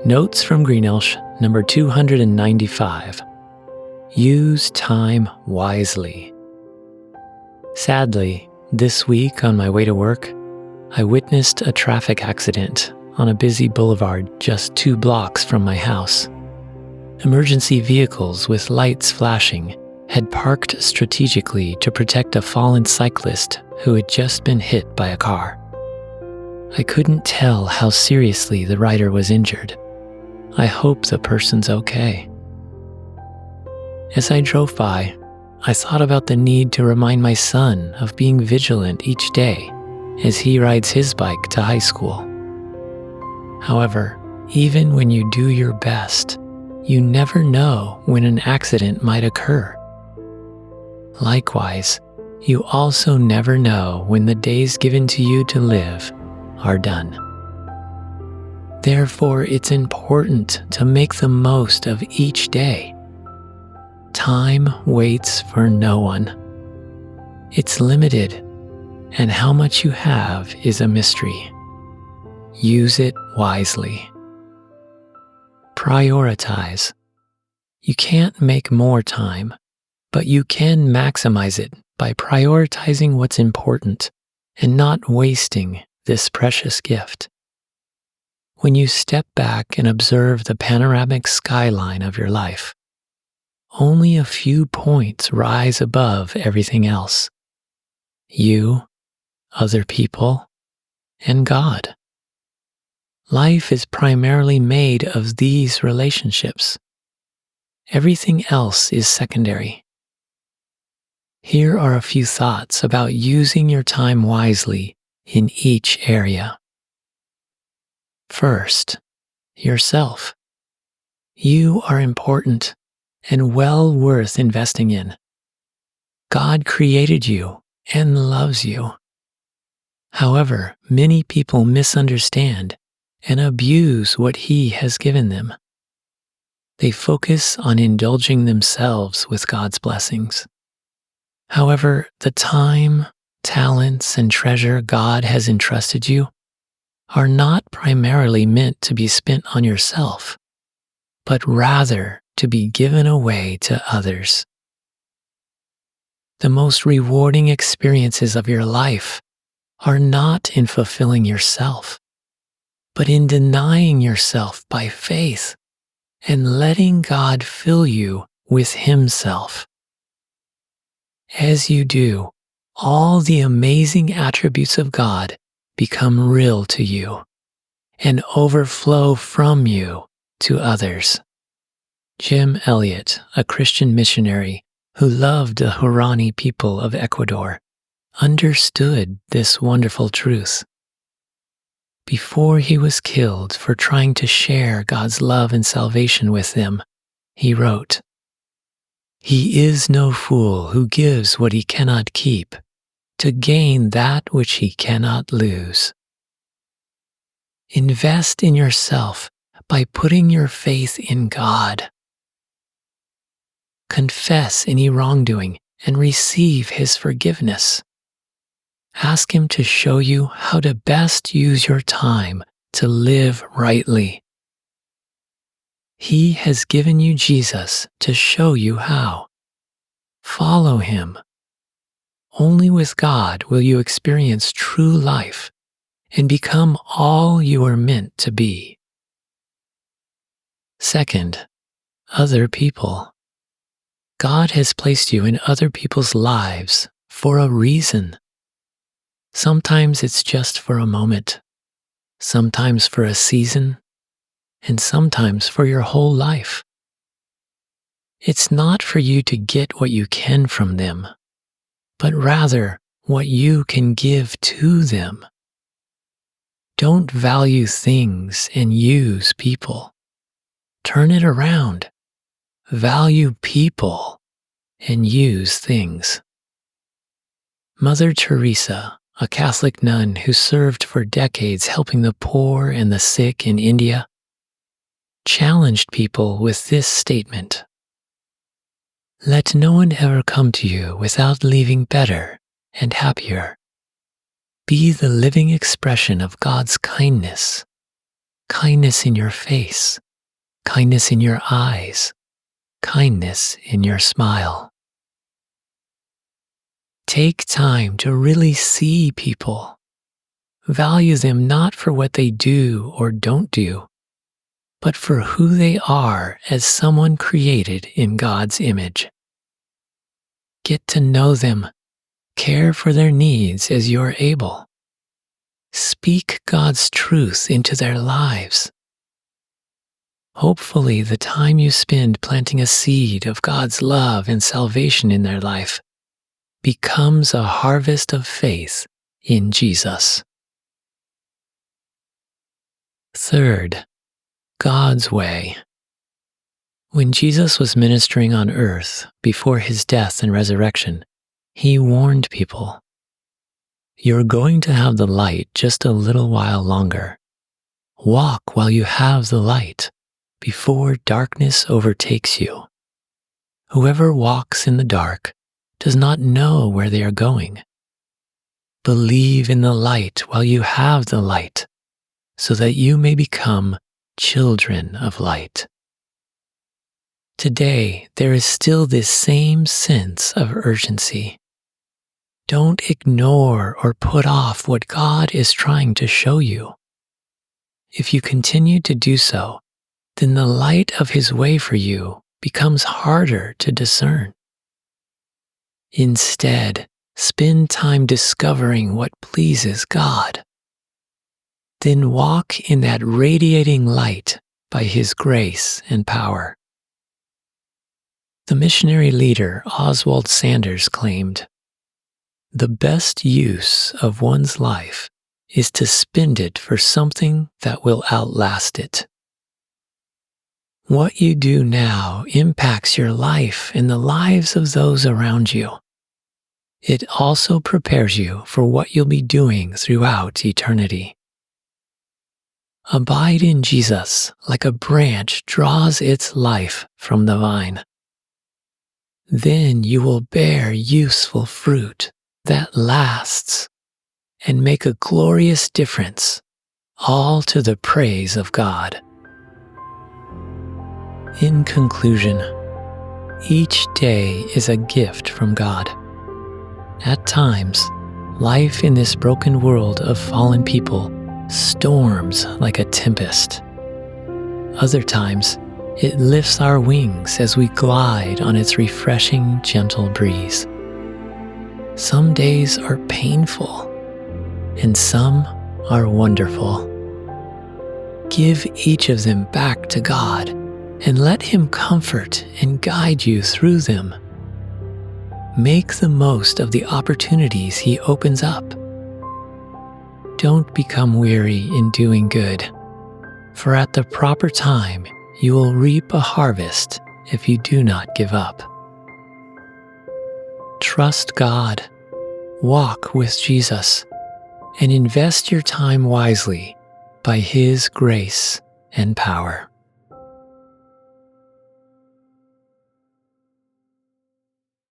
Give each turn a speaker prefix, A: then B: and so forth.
A: Notes from Greenelsh, number 295. Use time wisely. Sadly, this week on my way to work, I witnessed a traffic accident on a busy boulevard just 2 blocks from my house. Emergency vehicles with lights flashing had parked strategically to protect a fallen cyclist who had just been hit by a car. I couldn't tell how seriously the rider was injured. I hope the person's okay. As I drove by, I thought about the need to remind my son of being vigilant each day as he rides his bike to high school. However, even when you do your best, you never know when an accident might occur. Likewise, you also never know when the days given to you to live are done. Therefore, it's important to make the most of each day. Time waits for no one. It's limited, and how much you have is a mystery. Use it wisely. Prioritize. You can't make more time, but you can maximize it by prioritizing what's important and not wasting this precious gift. When you step back and observe the panoramic skyline of your life, only a few points rise above everything else. You, other people, and God. Life is primarily made of these relationships. Everything else is secondary. Here are a few thoughts about using your time wisely in each area. First, yourself. You are important and well worth investing in. God created you and loves you. However, many people misunderstand and abuse what He has given them. They focus on indulging themselves with God's blessings. However, the time, talents, and treasure God has entrusted you are not primarily meant to be spent on yourself, but rather to be given away to others. The most rewarding experiences of your life are not in fulfilling yourself, but in denying yourself by faith and letting God fill you with Himself. As you do, all the amazing attributes of God become real to you and overflow from you to others. Jim Elliot, a Christian missionary who loved the Huaorani people of Ecuador, understood this wonderful truth. Before he was killed for trying to share God's love and salvation with them, he wrote, "He is no fool who gives what he cannot keep, to gain that which he cannot lose." Invest in yourself by putting your faith in God. Confess any wrongdoing and receive His forgiveness. Ask Him to show you how to best use your time to live rightly. He has given you Jesus to show you how. Follow Him. Only with God will you experience true life and become all you are meant to be. Second, other people. God has placed you in other people's lives for a reason. Sometimes it's just for a moment, sometimes for a season, and sometimes for your whole life. It's not for you to get what you can from them, but rather what you can give to them. Don't value things and use people. Turn it around. Value people and use things. Mother Teresa, a Catholic nun who served for decades helping the poor and the sick in India, challenged people with this statement: "Let no one ever come to you without leaving better and happier. Be the living expression of God's kindness. kindness in your face, kindness in your eyes, kindness in your smile. Take time to really see people. Value them not for what they do or don't do, but for who they are as someone created in God's image. Get to know them. Care for their needs as you are able. Speak God's truth into their lives. Hopefully, the time you spend planting a seed of God's love and salvation in their life becomes a harvest of faith in Jesus. Third, God's way. When Jesus was ministering on earth before his death and resurrection, he warned people, "You're going to have the light just a little while longer. Walk while you have the light, before darkness overtakes you. Whoever walks in the dark does not know where they are going. Believe in the light while you have the light, so that you may become children of light." Today, there is still this same sense of urgency. Don't ignore or put off what God is trying to show you. If you continue to do so, then the light of his way for you becomes harder to discern. Instead, spend time discovering what pleases God. Then walk in that radiating light by his grace and power. The missionary leader Oswald Sanders claimed, "The best use of one's life is to spend it for something that will outlast it." What you do now impacts your life and the lives of those around you. It also prepares you for what you'll be doing throughout eternity. Abide in Jesus like a branch draws its life from the vine. Then you will bear useful fruit that lasts and make a glorious difference, all to the praise of God. In conclusion, each day is a gift from God. At times, life in this broken world of fallen people storms like a tempest. Other times, it lifts our wings as we glide on its refreshing, gentle breeze. Some days are painful, and some are wonderful. Give each of them back to God and let him comfort and guide you through them. Make the most of the opportunities he opens up. Don't become weary in doing good, for at the proper time you will reap a harvest if you do not give up. Trust God, walk with Jesus, and invest your time wisely by his grace and power.